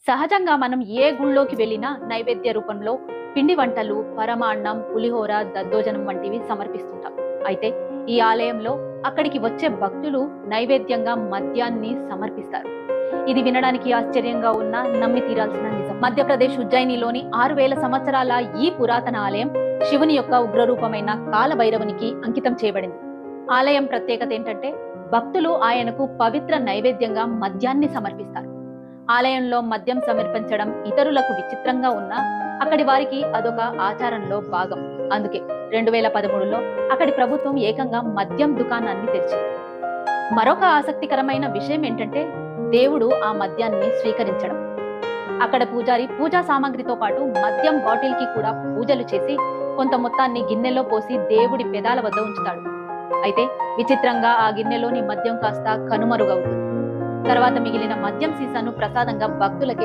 సహజంగా మనం ఏ గుళ్ళోకి వెళ్ళినా నైవేద్య రూపంలో పిండి వంటలు, పరమాన్నం, పులిహోర, దద్దోజనం వంటివి సమర్పిస్తుంటాం. అయితే ఈ ఆలయంలో అక్కడికి వచ్చే భక్తులు నైవేద్యంగా మద్యాన్ని సమర్పిస్తారు. ఇది వినడానికి ఆశ్చర్యంగా ఉన్నా నమ్మి తీరాల్సిన నిజం. మధ్యప్రదేశ్ ఉజ్జయినిలోని 6000 సంవత్సరాల ఈ పురాతన ఆలయం శివుని యొక్క ఉగ్రరూపమైన కాలభైరవునికి అంకితం చేయబడింది. ఆలయం ప్రత్యేకత ఏంటంటే భక్తులు ఆయనకు పవిత్ర నైవేద్యంగా మద్యాన్ని సమర్పిస్తారు. ఆలయంలో మద్యం సమర్పించడం ఇతరులకు విచిత్రంగా ఉన్నా అక్కడి వారికి అదొక ఆచారంలో భాగం. అందుకే 2013లో అక్కడి ప్రభుత్వం ఏకంగా మద్యం దుకాణాన్ని తెరిచింది. మరొక ఆసక్తికరమైన విషయం ఏంటంటే దేవుడు ఆ మద్యాన్ని స్వీకరించడం. అక్కడ పూజారి పూజా సామాగ్రితో పాటు మద్యం బాటిల్ కి కూడా పూజలు చేసి కొంత మొత్తాన్ని గిన్నెలో పోసి దేవుడి పెదాల వద్ద ఉంచుతాడు. అయితే విచిత్రంగా ఆ గిన్నెలోని మద్యం కాస్త కనుమరుగవుతుంది. తర్వాత మిగిలిన మద్యం సీసాను ప్రసాదంగా భక్తులకి